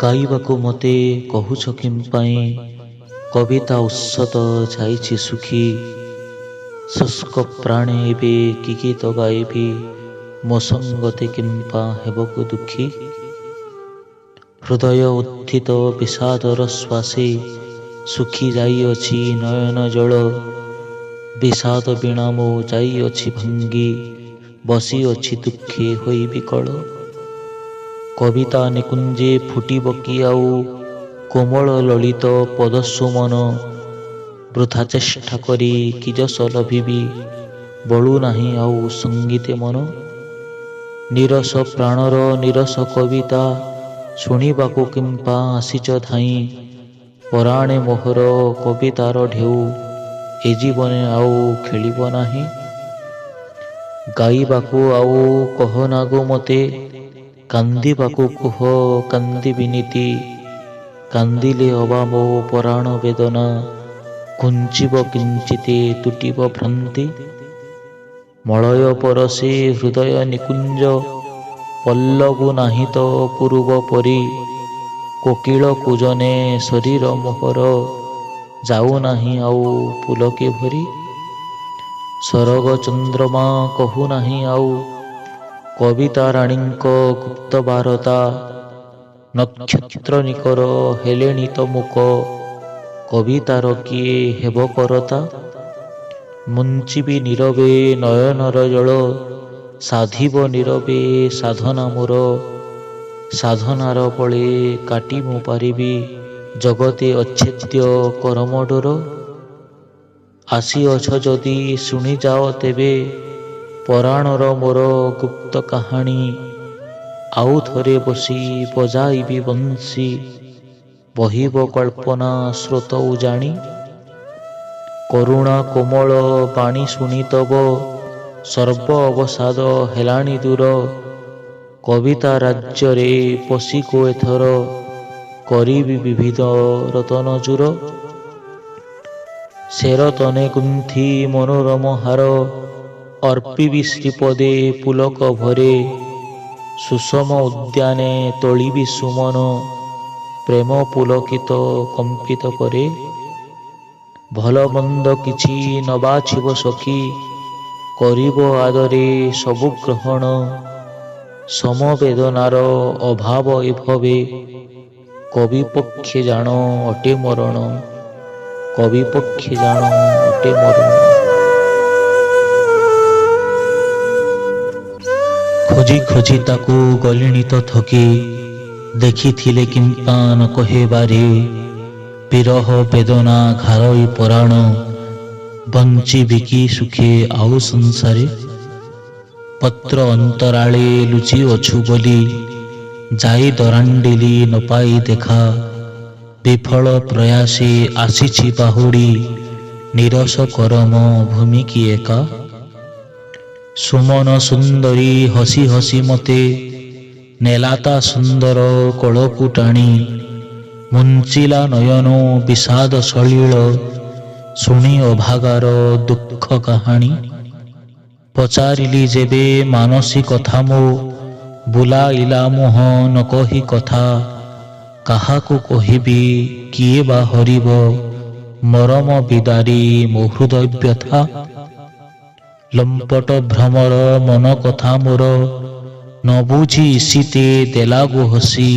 ଗାଇବାକୁ ମୋତେ କହୁଛ କିମ୍ପାଇଁ? କବିତା ଉତ୍ସତ ଯାଇଛି ସୁଖୀ। ଶୁଷ୍କ ପ୍ରାଣେ ଏବେ କି ଗୀତ ଗାଇବି, ମୋ ସଙ୍ଗତେ କିମ୍ପା ହେବକୁ ଦୁଃଖୀ। ହୃଦୟ ଉତ୍ଥିତ ବିଷାଦର ଶ୍ୱାସେ, ଶୁଖି ଯାଇଅଛି ନୟନ ଜଳ। ବିଷାଦ ବୀଣା ମୋ ଯାଇଅଛି ଭାଙ୍ଗି, ବସିଅଛି ଦୁଃଖେ ହୋଇ ବିକଳ। କବିତା ନିକୁଞ୍ଜେ ଫୁଟିବ କି ଆଉ, କୋମଳ ଲଳିତ ପଦସୁମନ। ବୃଥା ଚେଷ୍ଟା କରି କି ଯଶ ଲଭିବି, ବଳୁନାହିଁ ଆଉ ସଙ୍ଗୀତେ ମନ। ନିରସ ପ୍ରାଣର ନିରସ କବିତା, ଶୁଣିବାକୁ କିମ୍ପା ଆସିଛ ଧାଇଁ। ପରାଣେ ମୋହର କବିତାର ଢେଉ, ଏ ଜୀବନେ ଆଉ ଖେଳିବ ନାହିଁ। ଗାଇବାକୁ ଆଉ କହନା ଗୋ ମୋତେ, କାନ୍ଦିବାକୁ କୁହ କାନ୍ଦିବି ନିତି। କାନ୍ଦିଲେ ଅବା ମୋ ପରାଣ ବେଦନା, ଘୁଞ୍ଚିବ କିଞ୍ଚିତେ ତୁଟିବ ଭ୍ରାନ୍ତି। ମଳୟ ପରଶେ ହୃଦୟ ନିକୁଞ୍ଜ, ପଲ୍ଲବୁ ନାହିଁ ତ ପୂର୍ବ ପରି। କୋକିଳ କୂଜନେ ଶରୀର ମୋହର, ଯାଉନାହିଁ ଆଉ ପୁଲକେ ଭରି। ସରଗ ଚନ୍ଦ୍ରମା କହୁନାହିଁ ଆଉ, କବିତା ରାଣୀଙ୍କ ଗୁପ୍ତ ବାରତା। ନକ୍ଷତ୍ର ନିକର ହେଲେଣି ତ ମୂକ, କବିତାର କିଏ ହେବ କରତା। ମୁଞ୍ଚିବି ନୀରବେ ନୟନର ଜଳ, ସାଧିବ ନୀରବେ ସାଧନା ମୋର। ସାଧନାର ବଳେ କାଟି ମୁଁ ପାରିବି, ଜଗତେ ଅଚ୍ଛେଦ୍ୟ କରମ ଡୋର। ଆସିଅଛ ଯଦି ଶୁଣିଯାଅ ତେବେ, ପରାଣର ମୋର ଗୁପ୍ତ କାହାଣୀ। ଆଉ ଥରେ ବସି ବଜାଇବି ବଂଶୀ, ବହିବ କଳ୍ପନା ସ୍ରୋତ ଉଜାଣି। କରୁଣା କୋମଳ ବାଣୀ ଶୁଣି ତବ, ସର୍ବ ଅବସାଦ ହେଲାଣି ଦୂର। କବିତା ରାଜ୍ୟରେ ପଶିକୋ ଏଥର, କରିବି ବିବିଧ ରତନ ଚୂର। ସେରତନେ ଗୁନ୍ଥି ମନୋରମ ହାର, ଅର୍ପିବି ଶ୍ରୀପଦେ ପୁଲକ ଭରେ। ସୁଷମ ଉଦ୍ୟାନେ ତୋଳିବି ସୁମନ, ପ୍ରେମ ପୁଲକିତ କମ୍ପିତ କରେ। ଭଲ ମନ୍ଦ କିଛି ନ ବାଛିବ ସଖୀ, କରିବ ଆଦରେ ସବୁ ଗ୍ରହଣ। ସମବେଦନାର ଅଭାବ ଏଭବେ, କବି ପକ୍ଷେ ଜାଣ ଅଟେ ମରଣ। କବି ପକ୍ଷେ ଜାଣ ଅଟେ ମରଣ। ଖୋଜି ଖୋଜି ତାକୁ ଗଲିଣି ତ ଥକି, ଦେଖିଥିଲେ କିମ୍ପା ନ କହେ ବାରେ। ବିରହ ବେଦନା ଘାରୋଇ ପରାଣ, ବଞ୍ଚିବି କି ସୁଖେ ଆଉ ସଂସାରେ। ପତ୍ର ଅନ୍ତରାଳେ ଲୁଚିଅଛୁ ବୋଲି, ଯାଇ ଦରାଣ୍ଡିଲି ନ ପାଇ ଦେଖା। ବିଫଳ ପ୍ରୟାସେ ଆସିଛି ବାହୁଡ଼ି, ନିରସ କରମ ଭୂମି କି ଏକା। ସୁମନ ସୁନ୍ଦରୀ ହସି ହସି ମୋତେ, ନେଲା ତା ସୁନ୍ଦର କୋଳକୁ ଟାଣି। ମୁଞ୍ଚିଲା ନୟନ ବିଷାଦ ସଲିଳ, ଶୁଣି ଅଭାଗାର ଦୁଃଖ କାହାଣୀ। ପଚାରିଲି ଯେବେ ମାନସୀ କଥା ମୋ, ବୁଲାଇଲା ମୁହଁ ନ କହି କଥା। କାହାକୁ କହିବି କିଏ ବା ହରିବ, ମରମ ବିଦାରି ମୋ ହୃଦୟ ବ୍ୟଥା। ଲମ୍ପଟ ଭ୍ରମର ମନ କଥା ମୋର, ନ ବୁଝି ଇସିତେ ଦେଲାଗୁ ହସି।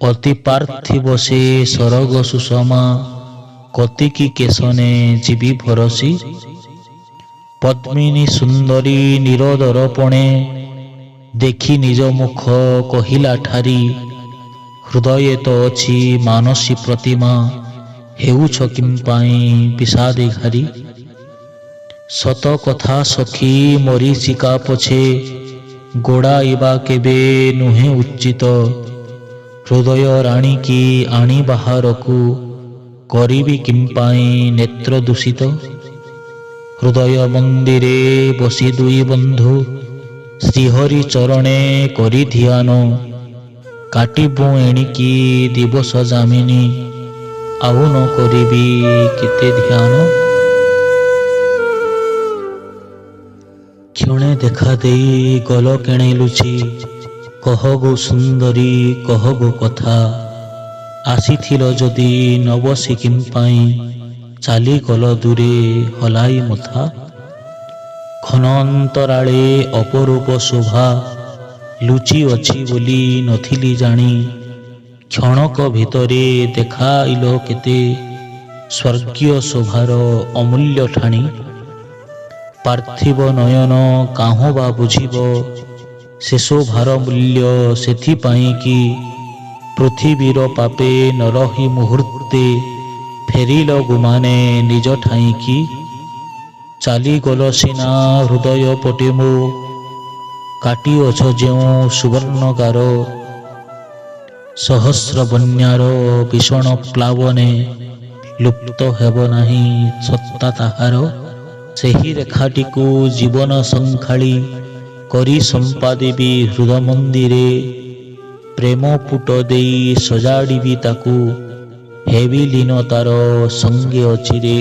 ଅତି ପାର୍ଥିବ ସେ ସରଗ ସୁଷମା, କତିକି କେଶନେ ଯିବି ଭରସି। ପଦ୍ମିନୀ ସୁନ୍ଦରୀ ନିରୋଦରପଣେ, ଦେଖି ନିଜ ମୁଖ କହିଲା ଠାରି। ହୃଦଏ ତ ଅଛି ମାନସୀ ପ୍ରତିମା, ହେଉଛ କିମ୍ପାଇଁ ବିଷାଦେ ଘାରି। ସତ କଥା ସଖୀ ମରୀଚିକା ପଛେ, ଗୋଡ଼ାଇବା କେବେ ନୁହେଁ ଉଚିତ। ହୃଦୟ ରାଣୀକି ଆଣି ବାହାରକୁ, କରିବି କିମ୍ପାଇଁ ନେତ୍ର ଦୂଷିତ। ହୃଦୟ ମନ୍ଦିରେ ବସି ଦୁଇ ବନ୍ଧୁ, ଶ୍ରୀହରି ଚରଣେ କରି ଧ୍ୟାନ। କାଟିବୁ ଏଣିକି ଦିବସ ଯାମିନୀ, ଆଉ ନ କରିବି କେତେ ଧ୍ୟାନ। କ୍ଷଣେ ଦେଖା ଦେଇ ଗଲ କେଣେ ଲୁଚି, କହ ଗୋ ସୁନ୍ଦରୀ କହ ଗୋ କଥା, ଆସିଥିଲ ଯଦି ନ ବସି କିମ୍ପାଇଁ, ଚାଲିଗଲ ଦୂରେ ହଲାଇ ମଥା। ଘନ ଅନ୍ତରାଳେ ଅପରୂପ ଶୋଭା ଲୁଚି ଅଛି ବୋଲି ନଥିଲି ଜାଣି, କ୍ଷଣକ ଭିତରେ ଦେଖାଇଲ କେତେ ସ୍ୱର୍ଗୀୟ ଶୋଭାର ଅମୂଲ୍ୟ ଠାଣି। ପାର୍ଥିବ ନୟନ କାହୁଁ ବା ବୁଝିବ ସେ ଶୋଭାର ମୂଲ୍ୟ, ସେଥିପାଇଁ କି ପୃଥିବୀର ପାପେ ନ ରହି ମୁହୂର୍ତ୍ତେ ଫେରିଲ ଗୁମାନେ ନିଜ ଠାଇକି। ଚାଲିଗଲ ସିନା ହୃଦୟ ପଟେ ମୋ, କାଟିଅଛ ଯେଉଁ ସୁବର୍ଣ୍ଣ ଗାର। ସହସ୍ର ବନ୍ୟାର ଭୀଷଣ ପ୍ଲାବନେ ଲୁପ୍ତ ହେବ ନାହିଁ ସତ୍ତା ତାହାର। ସେହି ରେଖାଟିକୁ ଜୀବନ ସଂଖାଳି କରି ସମ୍ପାଦିବି ହୃଦ ମନ୍ଦିରେ। ପ୍ରେମ ପୁଟ ଦେଇ ସଜାଡ଼ିବି ତାକୁ, ହେବି ଲୀନ ତାର ସଙ୍ଗେ ଅଚିରେ,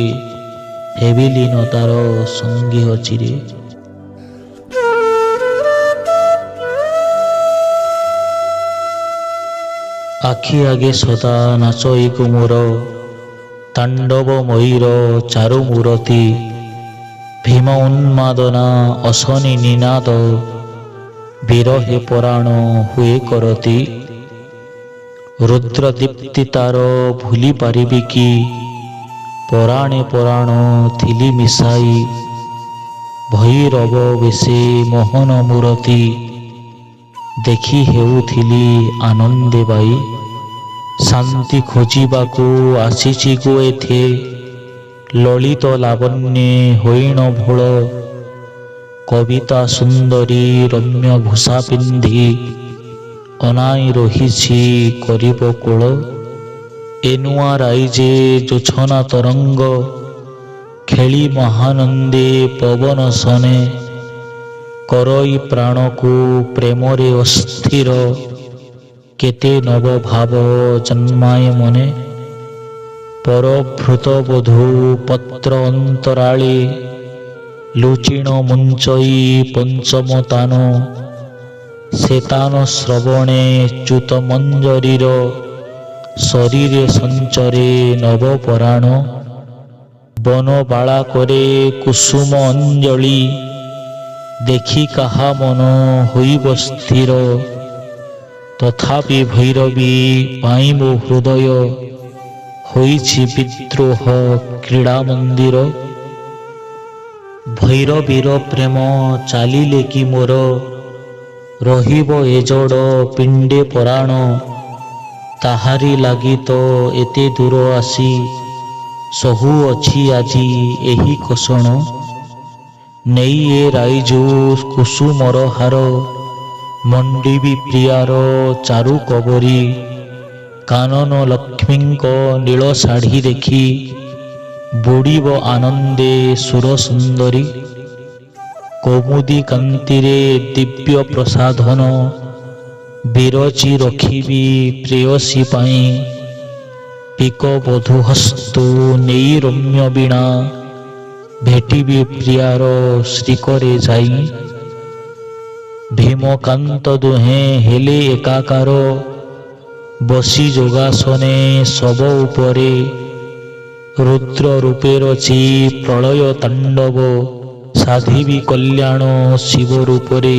ହେବି ଲୀନ ତାର ସଙ୍ଗେ ଅଚିରେ। ଆଖି ଆଗେ ସଦା ନାଚଇକୁ ମୋର, ତାଣ୍ଡବ ମୟୀର ଚାରୁ ମୂରତି। ଭୀମ ଉନ୍ମାଦନା ଅଶନି ନିନାଦ, ବିରହେ ପରାଣ ହୁଏ କରତି। ରୁଦ୍ର ଦୀପ୍ତି ତାର ଭୁଲି ପାରିବି କି, ପରାଣେ ପରାଣ ଥିଲି ମିଶାଇ। ଭୈରବ ବେଶେ ମୋହନ ମୂରତି, ଦେଖି ହେଉଥିଲି ଆନନ୍ଦେ ବାଇ। ଶାନ୍ତି ଖୋଜିବାକୁ ଆସିଛି ଗୋ ଏଥେ, ଲଳିତ ଲାବଣ୍ୟେ ହୋଇଣ ଭୋଳ। କବିତା ସୁନ୍ଦରୀ ରମ୍ୟ ଭୂଷା ପିନ୍ଧି, ଅନାଇ ରହିଛି କରିବ କୋଳ। ଏ ନୂଆ ରାଇଜେ ଜୋଛନା ତରଙ୍ଗ, ଖେଳି ମହାନନ୍ଦେ ପବନ ସନେ। କରଇ ପ୍ରାଣକୁ ପ୍ରେମରେ ଅସ୍ଥିର, କେତେ ନବ ଭାବ ଜନ୍ମାଏ ମନେ। ପରଭୃତ ବଧୂ ପତ୍ର ଅନ୍ତରାଳେ, ଲୁଚିଣ ମୁଞ୍ଚଇ ପଞ୍ଚମ ତାନ। ସେ ତାନ ଶ୍ରବଣେ ଚ୍ୟୁତ ମଞ୍ଜରୀର, ଶରୀରେ ସଞ୍ଚରେ ନବ ପରାଣ। ବନବାଳା କରେ କୁସୁମ ଅଞ୍ଜଳି, ଦେଖି କାହା ମନ ହୋଇବ ସ୍ଥିର। ତଥାପି ଭୈରବୀ ପାଇଁ ମୋ ହୃଦୟ, ହୋଇଛି ବିଦ୍ରୋହ କ୍ରୀଡ଼ା ମନ୍ଦିର। ଭୈରବୀର ପ୍ରେମ ଚାଲିଲେ କି ମୋର, ରହିବ ଏ ଜଡ଼ ପିଣ୍ଡେ ପରାଣ। ତାହାରି ଲାଗି ତ ଏତେ ଦୂର ଆସି, ସହୁଅଛି ଆଜି ଏହି କଷଣ। ନେଇ ଏ ରାଇଜୁ କୁସୁମର ହାର, ମଣ୍ଡିବି ପ୍ରିୟାର ଚାରୁ କବରୀ। କାନନ ଲକ୍ଷ୍ମୀଙ୍କ ନୀଳ ଶାଢ଼ୀ ଦେଖି, ବୁଡ଼ିବ ଆନନ୍ଦେ ସୁର ସୁନ୍ଦରୀ। କୌମୁଦୀ କାନ୍ତିରେ ଦିବ୍ୟ ପ୍ରସାଧନ, ବିରଚି ରଖିବି ପ୍ରେୟସୀ ପାଇଁ। ପିକ ବଧୂ ହସ୍ତୁ ନେଇ ରମ୍ୟ ବୀଣା, ଭେଟିବି ପ୍ରିୟାର ଶ୍ରୀକରେ ଯାଇ। ଭୀମକାନ୍ତ ଦୁହେଁ ହେଲେ ଏକାକାର, ବସି ଯୋଗାସନେ ଶବ ଉପରେ। ରୁଦ୍ର ରୂପେ ରଚି ପ୍ରଳୟ ତାଣ୍ଡବ, ସାଧିବି କଲ୍ୟାଣ ଶିବ ରୂପରେ,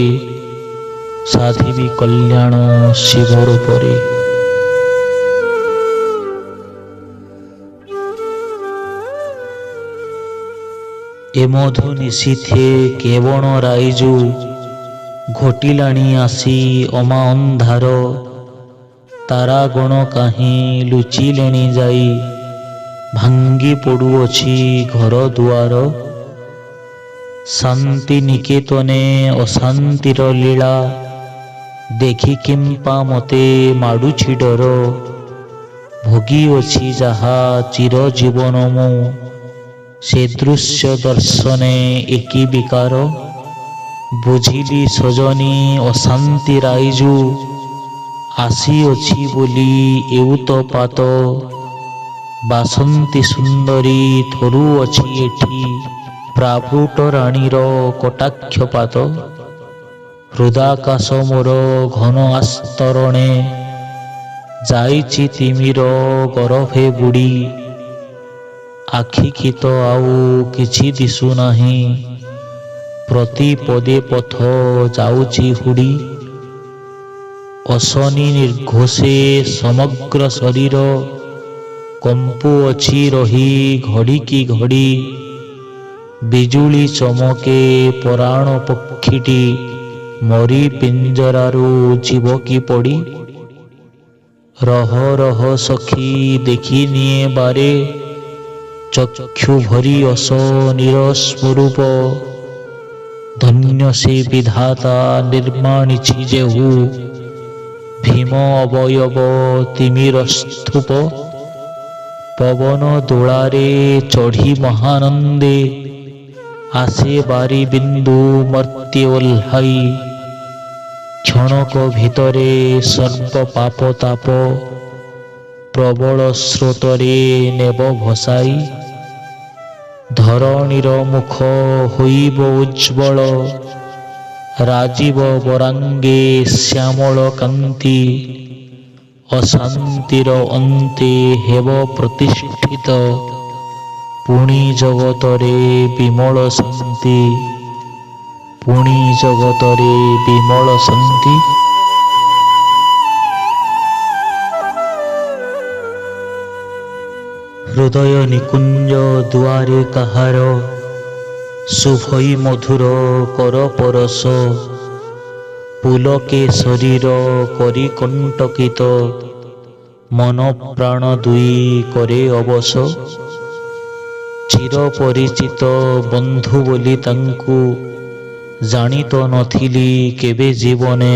ସାଧିବି କଲ୍ୟାଣ ଶିବ ରୂପରେ। ଏ ମଧୁ ନିଶିଥେ କେବଣ ରାଇଜୁ, ଘୋଟିଲାଣି ଆସି ଅମା ଅନ୍ଧାର। ତାରାଗଣ କାହିଁ ଲୁଚିଲେଣି ଯାଇ, ଭାଙ୍ଗି ପଡ଼ୁଅଛି ଘର ଦୁଆର। ଶାନ୍ତି ନିକେତନେ ଅଶାନ୍ତିର ଲୀଳା, ଦେଖି କିମ୍ପା ମତେ ମାଡ଼ୁଛି ଡର। ଭୋଗିଅଛି ଯାହା ଚିରଜୀବନ ମୁଁ, ସେ ଦୃଶ୍ୟ ଦର୍ଶନେ ଏକି ବିକାର। ବୁଝିଲି ସଜନୀ ଅଶାନ୍ତି ରାଇଜୁ, ଆସିଅଛି ବୋଲି ଏଉତପାତ। ବାସନ୍ତୀ ସୁନ୍ଦରୀ ଥରୁଅଛି ଏଠି, ପ୍ରାଭୃତ ରାଣୀର କଟାକ୍ଷପାତ। ହୃଦାକାଶ ମୋର ଘନ ଆସ୍ତରଣେ, ଯାଇଛି ତିମିର ଗରଭେ ବୁଡ଼ି। ଆଖିକି ତ ଆଉ କିଛି ଦିଶୁନାହିଁ, ପ୍ରତି ପଦେ ପଥ ଯାଉଛି ହୁଡ଼ି। ଅଶନି ନିର୍ଘୋଷେ ସମଗ୍ର ଶରୀର, କମ୍ପୁଅଛି ରହି ଘଡ଼ିକି ଘଡ଼ି। ବିଜୁଳି ଚମକେ ପରାଣ ପକ୍ଷୀଟି, ମରି ପିଞ୍ଜରାରୁ ଯିବ କି ପଡ଼ି। ରହ ରହ ସଖୀ ଦେଖିନିଏ ବାରେ, ଚକ୍ଷୁ ଭରି ଅଶନିର ସ୍ୱରୂପ। ଧନ୍ୟ ସେ ବିଧାତା ନିର୍ମାଣିଛି ଯେହୁ, ଭୀମ ଅବୟବ ତିମିର ସ୍ତୂପ। ପବନ ଦୋଳାରେ ଚଢ଼ି ମହାନନ୍ଦେ, ଆସେ ବାରି ବିନ୍ଦୁ ମର୍ତ୍ତ୍ୟ ଓହ୍ଲାଇ। କ୍ଷଣକ ଭିତରେ ସର୍ବ ପାପ ତାପ, ପ୍ରବଳ ସ୍ରୋତରେ ନେବ ଭସାଇ। ଧରଣୀର ମୁଖ ହୋଇବ ଉଜ୍ଜ୍ୱଳ, ରାଜୀବ ବରାଙ୍ଗେ ଶ୍ୟାମଳ କାନ୍ତି। ଅଶାନ୍ତିର ଅନ୍ତେ ହେବ ପ୍ରତିଷ୍ଠିତ, ପୁଣି ଜଗତରେ ବିମଳ ଶାନ୍ତି। ପୁଣି ଜଗତରେ ବିମଳ ଶାନ୍ତି। ହୃଦୟ ନିକୁଞ୍ଜ ଦୁଆରେ କାହାର, ଶୁଭଇ ମଧୁର କର ପରଶ। ପୁଲକେ ଶରୀର କରି କଣ୍ଟକିତ, ମନ ପ୍ରାଣ ଦୁଇ କରେ ଅବଶ। ଚିର ପରିଚିତ ବନ୍ଧୁ ବୋଲି ତାଙ୍କୁ, ଜାଣି ତ ନଥିଲି କେବେ ଜୀବନେ।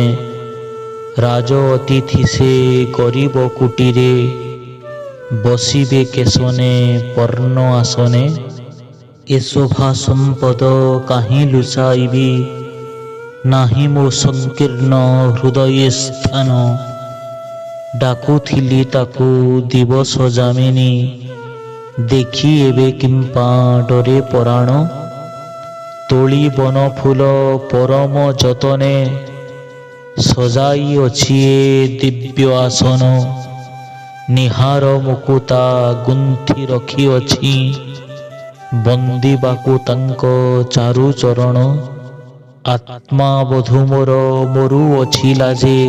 ରାଜ ଅତିଥି ସେ ଗରିବ କୁଟୀରେ, ବସିବେ କେଶନେ ପର୍ଣ୍ଣ ଆସନେ। ଏ ଶୋଭା ସମ୍ପଦ କାହିଁ ଲୁଚାଇବି, ନାହିଁ ମୋ ସଂକୀର୍ଣ୍ଣ ହୃଦୟେ ସ୍ଥାନ। ଡାକୁଥିଲି ତାକୁ ଦିବସ ଯାମିନୀ, ଦେଖି ଏବେ କିମ୍ପା ଡରେ ପରାଣ। ତୋଳି ବନ ଫୁଲ ପରମ ଯତନେ, ସଜାଇ ଅଛି ଏ ଦିବ୍ୟ ଆସନ। ନିହାର ମୁକୁତା ଗୁନ୍ଥି ରଖିଅଛି, ବନ୍ଦିବାକୁ ତାଙ୍କ ଚାରୁ ଚରଣ। ଆତ୍ମା ବଧୂ ମୋର ମରୁଅଛି ଲାଜେ,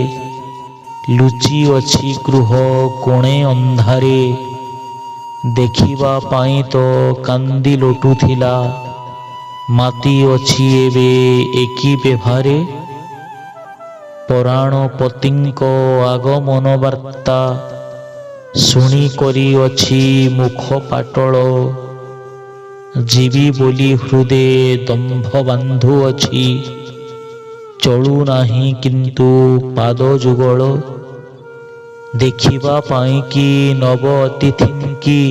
ଲୁଚି ଅଛି ଗୃହ କୋଣେ ଅନ୍ଧାରେ। ଦେଖିବା ପାଇଁ ତ କାନ୍ଦି ଲୋଟୁଥିଲା, ମାତି ଅଛି ଏବେ ଏକି ବେଭାରେ। ପରାଣ ପତିଙ୍କ ଆଗମନ ବାର୍ତ୍ତା, ଶୁଣି କରିଅଛି ମୁଖ ପାଟଳ। ଯିବି ବୋଲି ହୃଦେ ଦମ୍ଭ ବାନ୍ଧୁଅଛି, ଚଳୁନାହିଁ କିନ୍ତୁ ପାଦ ଯୁଗଳ। ଦେଖିବା ପାଇଁ କି ନବ ଅତିଥିଙ୍କି,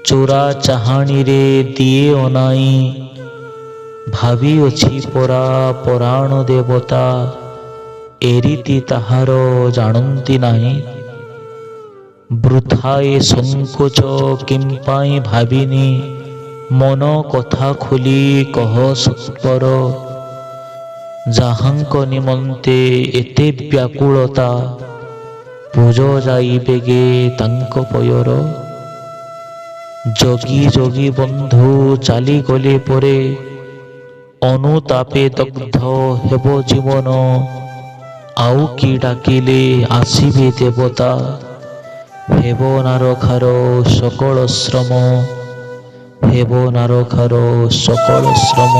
ଚୋରା ଚାହାଣୀରେ ଦିଏ ଅନାଇ। ଭାବିଅଛି ପରା ପରାଣ ଦେବତା, ଏରିତି ତାହାର ଜାଣନ୍ତି ନାହିଁ। ବୃଥା ଏ ସଂକୋଚ କିମ୍ପାଇଁ ଭାବିନି, ମନ କଥା ଖୋଲି କହ ସତ୍ପର। ଯାହାଙ୍କ ନିମନ୍ତେ ଏତେ ବ୍ୟାକୁଳତା, ପୂଜ ଯାଇ ବେଗେ ତାଙ୍କ ପୟର। ଜଗି ଜଗି ବନ୍ଧୁ ଚାଲିଗଲେ ପରେ, ଅନୁତାପେ ଦଗ୍ଧ ହେବ ଜୀବନ। ଆଉ କି ଡାକିଲେ ଆସିବେ ଦେବତା, ହେବ ନାରଖାର ସକଳ ଶ୍ରମ। ହେବ ନାରଖାର ସକଳ ଶ୍ରମ।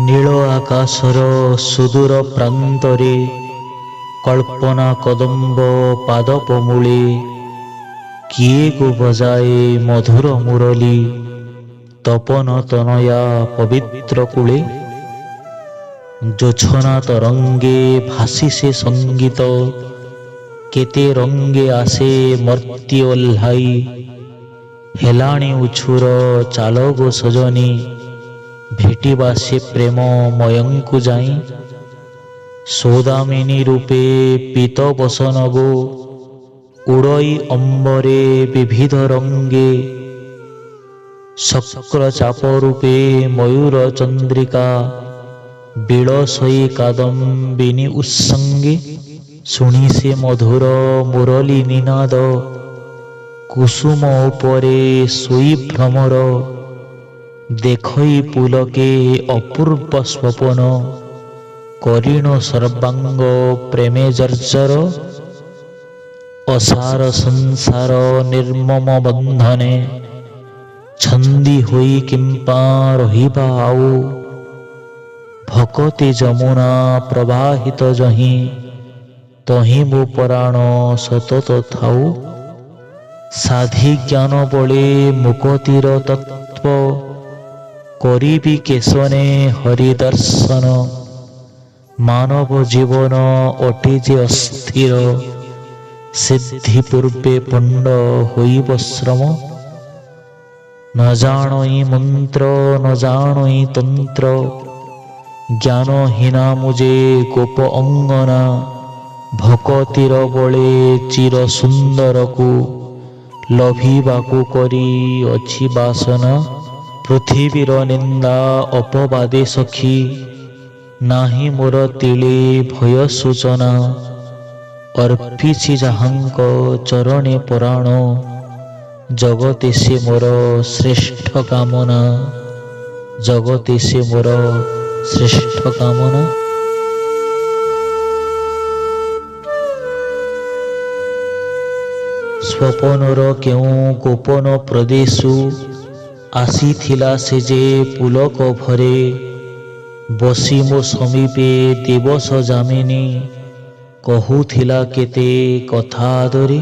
ନୀଳ ଆକାଶର ସୁଦୂର ପ୍ରାନ୍ତରେ, କଳ୍ପନା କଦମ୍ବ ପାଦପ ମୂଳେ। କିଏ ଗୋ ବଜାଏ ମଧୁର ମୁରଲି, ତପନ ତନୟା ପବିତ୍ର କୂଳେ। ଜୋଛନା ତରଙ୍ଗେ ଭାସି ସେ ସଙ୍ଗୀତ, କେତେ ରଙ୍ଗେ ଆସେ ମର୍ତ୍ତ୍ୟ ଓହ୍ଲାଇ। ହେଲାଣି ଉଛୁର ଚାଲ ଗୋ ସଜନୀ, ଭେଟିବା ସେ ପ୍ରେମ ମୟଙ୍କୁ ଯାଇ। ସୌଦାମିନୀ ରୂପେ ପୀତ ବସନ ଗୋ, ଉଡ଼ଇ ଅମ୍ବରେ ବିବିଧ ରଙ୍ଗେ। ଶକ୍ର ଚାପ ରୂପେ ମୟୂର ଚନ୍ଦ୍ରିକା ବିଳସଇ କାଦମ୍ବିନୀ ଉତ୍ସଙ୍ଗେ ଶୁଣି ସେ ମଧୁର ମୁରଲୀ ନିନାଦ କୁସୁମ ଉପରେ ଶୋଇ ଭ୍ରମର ଦେଖଇ ପୁଲକେ ଅପୂର୍ବ ସ୍ୱପନ କରିଣ ସର୍ବାଙ୍ଗ ପ୍ରେମେ ଜର୍ଜର ଅସାର ସଂସାର ନିର୍ମମ ବନ୍ଧନେ ଛନ୍ଦି ହୋଇ କିମ୍ପା ରହିବା ଆଉ ଭକତି ଯମୁନା ପ୍ରବାହିତ ଯହିଁ ତହିଁ ମୋ ପରାଣ ସତତ ଥାଉ ସାଧି ଜ୍ଞାନ ବଳେ ମୁକତିର ତତ୍ତ୍ୱ କରିବି କେଶନେ ହରିଦର୍ଶନ ମାନବ ଜୀବନ ଅଟେ ଯେ ଅସ୍ଥିର ସିଦ୍ଧି ପୂର୍ବେ ପଣ୍ଡ ହୋଇବ ଶ୍ରମ ନ ଜାଣଇ ମନ୍ତ୍ର ନ ଜାଣଇ ତନ୍ତ୍ର ଜ୍ଞାନହୀନା ମୁଜେ ଗୋପ ଅଙ୍ଗନା ଭକତିର ବଳେ ଚିର ସୁନ୍ଦରକୁ ଲଭିବାକୁ କରି ଅଛି ବାସନା ପୃଥିବୀର ନିନ୍ଦା ଅପବାଦେ ସଖୀ ନାହିଁ ମୋର ତିଳେ ଭୟ ସୂଚନା ଅର୍ପିଛି ଯାହାଙ୍କ ଚରଣେ ପରାଣ ଜଗତେ ସେ ମୋର ଶ୍ରେଷ୍ଠ କାମନା ଜଗତେ ସେ ମୋର ଶ୍ରେଷ୍ଠ କାମନା। ସ୍ୱପନର କେଉଁ ଗୋପନ ପ୍ରଦେଶୁ ଆସିଥିଲା ସେ ଯେ ପୁଲକ ଭରେ ବସି ମୋ ସମୀପେ ଦିବସ ଯାମିନୀ କହୁଥିଲା କେତେ କଥା ଆଦରେ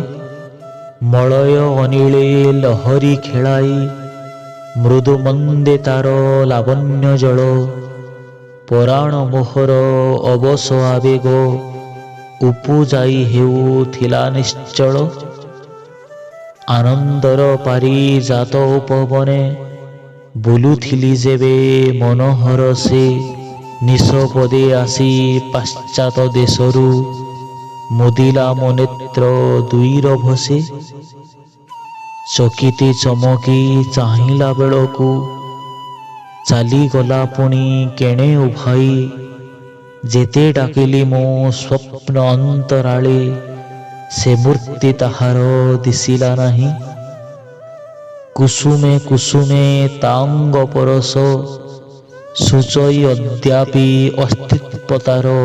ମଳୟ ଅନିଳେ ଲହରୀ ଖେଳାଇ ମୃଦୁ ମନ୍ଦେ ତାର ଲାବଣ୍ୟ ଜଳ ପରାଣ ମୋହର ଅବଶ ଆବେଗ ଉପୁଜାଇ ହେଉଥିଲା ନିଶ୍ଚଳ ଆନନ୍ଦର ପାରି ଜାତ ଉପବନେ ବୁଲୁଥିଲି ଯେବେ ମନୋହର ସେ ନିଶପଦେ ଆସି ପାଶ୍ଚାତ ଦେଶରୁ ମୁଦିଲା ମୋ ନେତ୍ର ଦୁଇର ଭସେ ଚକିତେ ଚମକି ଚାହିଁଲା ବେଳକୁ ଚାଲିଗଲା ପୁଣି କେଣେ ଉଭାଇ ଯେତେ ଡାକିଲି ମୋ ସ୍ୱପ୍ନ ଅନ୍ତରାଳେ ସେ ମୂର୍ତ୍ତି ତାହାର ଦିଶିଲା ନାହିଁ କୁସୁମେ କୁସୁମେ ତାଙ୍ଗ ପରଶ ସୂଚଇ ଅଦ୍ୟାପି ଅସ୍ତିତ୍ୱତାର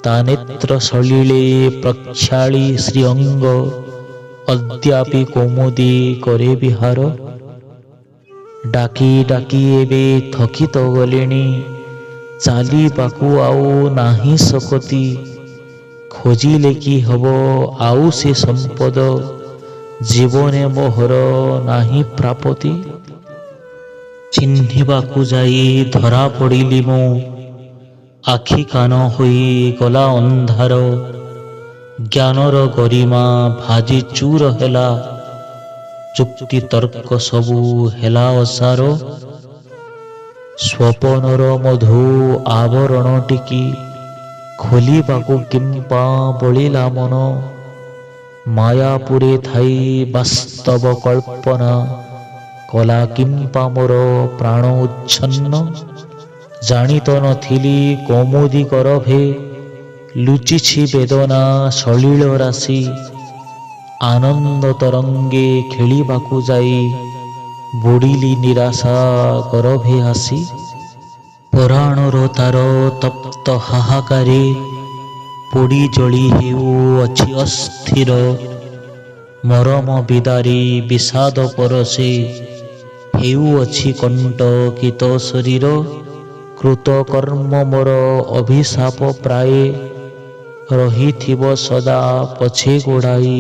ତା ନେତ୍ର ସଲିଳେ ପ୍ରକ୍ଷାଳୀ ଶ୍ରୀଅଙ୍ଗ ଅଦ୍ୟାପି କୌମୁଦୀ କରେ ବିହାର ଡାକି ଡାକି ଏବେ ଥକିତ ଗଲେଣି ଚାଲିବାକୁ ଆଉ ନାହିଁ ଶକତି ଖୋଜିଲେ କି ହବ ଆଉ ସେ ସମ୍ପଦ ଜୀବନେ ମୋହର ନାହିଁ ପ୍ରାପତି ଚିହ୍ନିବାକୁ ଯାଇ ଧରା ପଡ଼ିଲି ମୁଁ ଆଖି କାନ ହୋଇ ଗଲା ଅନ୍ଧାର ଜ୍ଞାନର ଗରିମା ଭାଜି ଚୂର ହେଲା ଯୁକ୍ତି ତର୍କ ସବୁ ହେଲା ଅସାର ସ୍ୱପନର ମଧୁ ଆବରଣ ଟିକି ଖୋଲିବାକୁ କିମ୍ପା ବଳିଲା ମନ ମାୟାପୁରେ ଥାଇ ବାସ୍ତବ କଳ୍ପନା କଲା କିମ୍ପା ମୋର ପ୍ରାଣ ଉଚ୍ଛନ୍ନ ଜାଣି ତ ନଥିଲି କୌମୁଦୀ ଗରଭେ ଲୁଚିଛି ବେଦନା ସଲିଳ ରାଶି ଆନନ୍ଦ ତରଙ୍ଗେ ଖେଳିବାକୁ ଯାଇ ବୁଡ଼ିଲି ନିରାଶା ଗରଭେ ଆସି ପରାଣର ତାର ତପ୍ତ ହାହାକାରେ ପୋଡ଼ି ଜଳି ହେଉଅଛି ଅସ୍ଥିର ମରମ ବିଦାରି ବିଷାଦ ପରଶେ ହେଉଅଛି କଣ୍ଟକିତ ଶରୀର କୃତକର୍ମ ମୋର ଅଭିଶାପ ପ୍ରାୟ ରହିଥିବ ସଦା ପଛେ ଗୋଡ଼ାଇ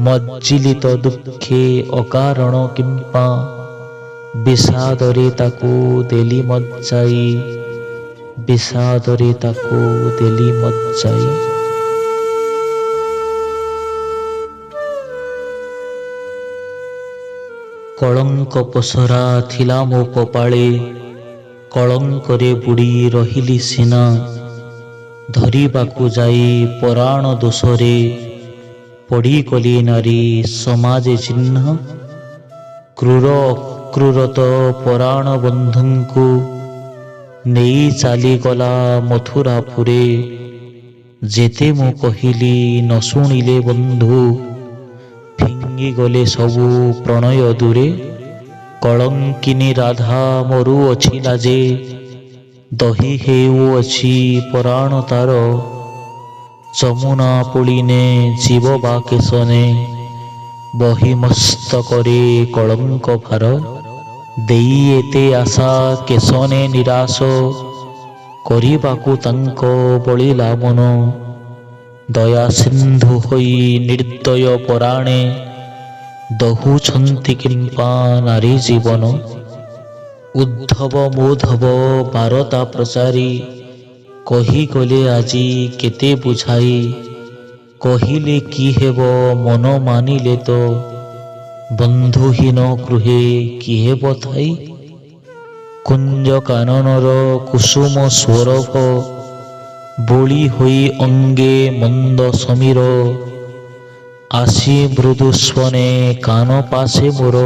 ମଜ୍ଜିଲିତ ଦୁଃଖେ ଅକାରଣ କିମ୍ପା ବିଷାଦରେ ତାକୁ ଦେଲି ମଜ୍ଜାଇ ବିଷାଦରେ ତାକୁ ଦେଲି ମଜ୍ଜାଇ କଳଙ୍କ ପସରା ଥିଲା ମୋ କପାଳେ କଳଙ୍କରେ ବୁଡ଼ି ରହିଲି ସିନା ଧରିବାକୁ ଯାଇ ପରାଣ ଦୋଷରେ ପଡ଼ିଗଲି ନାରୀ ସମାଜେ ଚିହ୍ନ କ୍ରୂର ଅକ୍ରୂରତ ପରାଣ ବନ୍ଧୁଙ୍କୁ ନେଇ ଚାଲିଗଲା ମଥୁରାପୁରେ। ଯେତେ ମୁଁ କହିଲି ନ ଶୁଣିଲେ ବନ୍ଧୁ, ଫିଙ୍ଗିଗଲେ ସବୁ ପ୍ରଣୟ ଦୂରେ। କଳଙ୍କିନୀ ରାଧା ମରୁଅଛି ଲାଜେ, ଦହି ହେଉଅଛି ପରାଣ ତାର। ଯମୁନା ପୁଳିନେ ଯିବ ବା କେଶନେ, ବହି ମସ୍ତକରେ କଳଙ୍କ ଭାର। ଦେଇ ଏତେ ଆଶା କେଶନେ ନିରାଶ, କରିବାକୁ ତାଙ୍କ ବଳିଲା ମନ। ଦୟା ସିନ୍ଧୁ ହୋଇ ନିର୍ଦ୍ଦୟ ପରାଣେ, ଦହୁଛନ୍ତି କିମ୍ପା ନାରୀ ଜୀବନ। ଉଦ୍ଧବ ମୋଧବ ବାରତା ପ୍ରଚାରି, କହିଗଲେ ଆଜି କେତେ ବୁଝାଇ। କହିଲେ କି ହେବ ମନ ମାନିଲେ ତ, ବନ୍ଧୁହୀନ ଗୃହେ କି ହେବ ଥାଇ। କୁଞ୍ଜ କାନନର କୁସୁମ ସୌରଭ, ବୋଳି ହୋଇ ଅଙ୍ଗେ ମନ୍ଦ ସମୀର। ଆସି ମୃଦୁ ସ୍ୱନେ କାନ ପାଶେ ମୋର,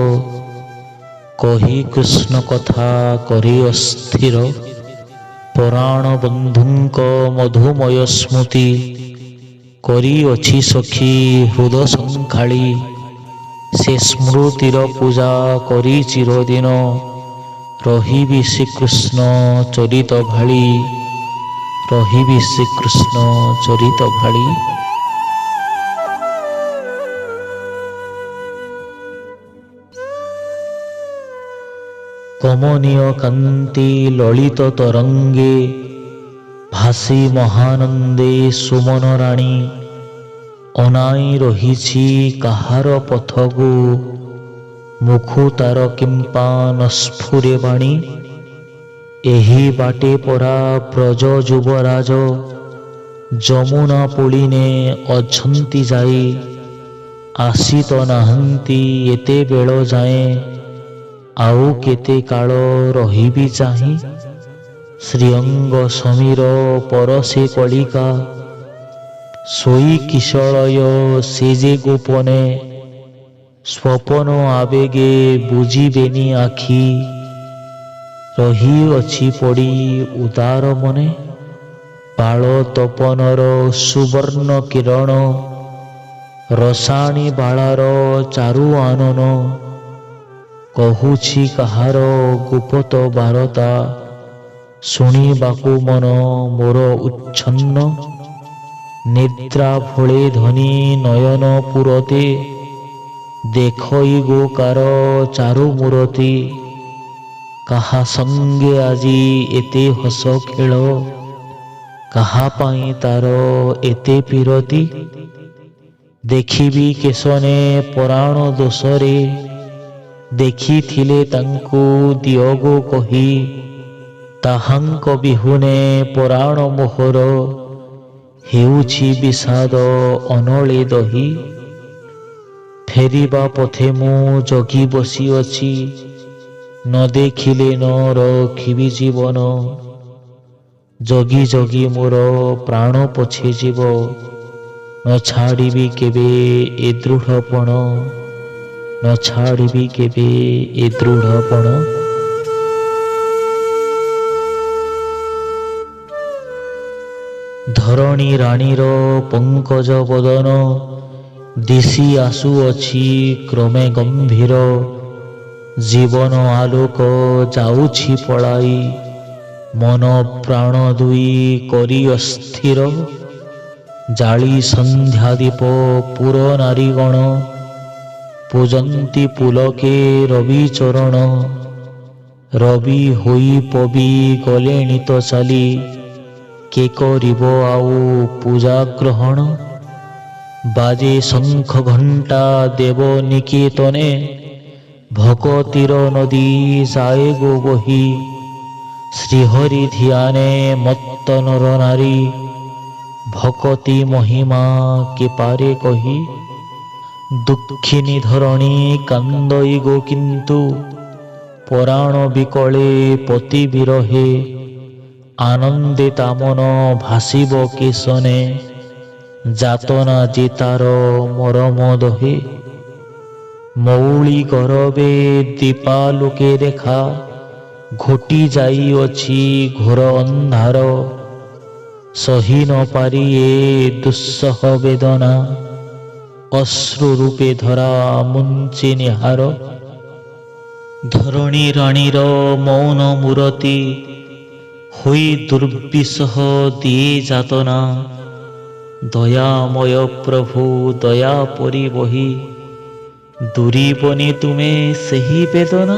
କହି କୃଷ୍ଣ କଥା କରି ଅସ୍ଥିର। ପରାଣ ବନ୍ଧୁଙ୍କ ମଧୁମୟ ସ୍ମୃତି, କରିଅଛି ସଖୀ ହୃଦ ସଂଖାଳି। ସେ ସ୍ମୃତିର ପୂଜା କରି ଚିରଦିନ, ରହିବି ଶ୍ରୀକୃଷ୍ଣ ଚରିତ ଭାଳି। ରହିବି ଶ୍ରୀକୃଷ୍ଣ ଚରିତ ଭାଳି। କମନୀୟ କାନ୍ତି ଲଳିତ ତରଙ୍ଗେ, ଭାସି ମହାନନ୍ଦେ ସୁମନ ରାଣୀ। ଅନାଇ ରହିଛି କାହାର ପଥକୁ, ମୁଖୁ ତାର କିମ୍ପା ନ ସ୍ଫୁରେ ବାଣୀ। ଏହି ବାଟେ ପରା ବ୍ରଜ ଯୁବରାଜ, ଯମୁନା ପୁଳିନେ ଅଛନ୍ତି ଯାଇ। ଆସି ତ ନାହାନ୍ତି ଏତେ ବେଳ ଯାଏଁ, ଆଉ କେତେ କାଳ ରହିବି ଚାହିଁ। ଶ୍ରୀଅଙ୍ଗ ସମୀର ପରଶେ କଳିକା, ଶୋଇ କିଶଳୟ ସେ ଯେ ଗୋପନେ। ସ୍ୱପନ ଆବେଗେ ବୁଝିବେନି ଆଖି, ରହିଅଛି ପଡ଼ି ଉଦାର ମନେ। ବାଳ ତପନର ସୁବର୍ଣ୍ଣ କିରଣ, ରସାଣି ବାଳାର ଚାରୁ ଆନନ। କହୁଛି କାହାର ଗୁପତ ବାରତା, ଶୁଣିବାକୁ ମନ ମୋର ଉଚ୍ଛନ୍ନ। ନିଦ୍ରା ଭଳେ ଧନି ନୟନ ପୁରତେ, ଦେଖଇ ଗୋକାର ଚାରୁ ମୂରତି। କାହା ସଙ୍ଗେ ଆଜି ଏତେ ହସ ଖେଳ, କାହା ପାଇଁ ତାର ଏତେ ପୀରତି। ଦେଖିବି କେଶନେ ପରାଣ ଦୋଷରେ, ଦେଖିଥିଲେ ତାଙ୍କୁ ଦିଅ ଗୋ କହି। ତାହାଙ୍କ ବିହୁନେ ପରାଣ ମୋହର, ହେଉଛି ବିଷାଦ ଅନଳେ ଦହି। ଫେରିବା ପଥେ ମୁଁ ଜଗି ବସିଅଛି, ନ ଦେଖିଲେ ନ ରଖିବି ଜୀବନ। ଜଗି ଜଗି ମୋର ପ୍ରାଣ ପଛେ ଯିବ, ନ ଛାଡ଼ିବି କେବେ ଏ ଦୃଢ଼ପଣ। ନ ଛାଡ଼ିବି କେବେ ଏ ଦୃଢ଼ପଣ। ଧରଣୀ ରାଣୀର ପଙ୍କଜ ବଦନ, ଦିଶି ଆସୁଅଛି କ୍ରମେ ଗମ୍ଭୀର। ଜୀବନ ଆଲୋକ ଯାଉଛି ପଳାଇ, ମନ ପ୍ରାଣ ଦୁଇ କରି ଅସ୍ଥିର। ଜାଳି ସନ୍ଧ୍ୟା ଦୀପ ପୁର ନାରୀଗଣ, ପୂଜନ୍ତି ପୁଲକେ ରବି ଚରଣ। ରବି ହୋଇ ପବି ଗଲେଣି ତ ଚାଲି, କେ କରିବ ଆଉ ପୂଜା ଗ୍ରହଣ। ବାଜେ ଶଙ୍ଖ ଘଣ୍ଟା ଦେବ ନିକେତନେ, ଭଗତିର ନଦୀ ଯାଏ ଗୋ ବହି। ଶ୍ରୀହରି ଧ୍ୟାନେ ମତ୍ତ ନର ନାରୀ, ଭକତି ମହିମା କେ ପାରେ କହି। ଦୁଃଖିନୀ ଧରଣୀ କାନ୍ଦଇ ଗୋ କିନ୍ତୁ, ପରାଣ ବିକଳେ ପତି ବିରହେ। ଆନନ୍ଦେ ତା ମନ ଭାସିବ କେଶନେ, ଯାତନା ଯେ ତାର ମରମ ଦହେ। ମଉଳି ଗରବେ ଦୀପାଲୋକେ ରେଖା, ଘୋଟି ଯାଇଅଛି ଘୋର ଅନ୍ଧାର। ସହି ନ ପାରି ଏ ଦୁଃସହ ବେଦନା, ଅଶ୍ରୁ ରୂପେ ଧରା ମୁଞ୍ଚି ନିହାର। ଧରଣୀ ରାଣୀର ମୌନ ମୂରତି, ହୋଇ ଦୁର୍ବିସହ ଦିଏ ଯାତନା। ଦୟାମୟ ପ୍ରଭୁ ଦୟା ପରି ବହି, ଦୂରିବନି ତୁମେ ସେହି ବେଦନା।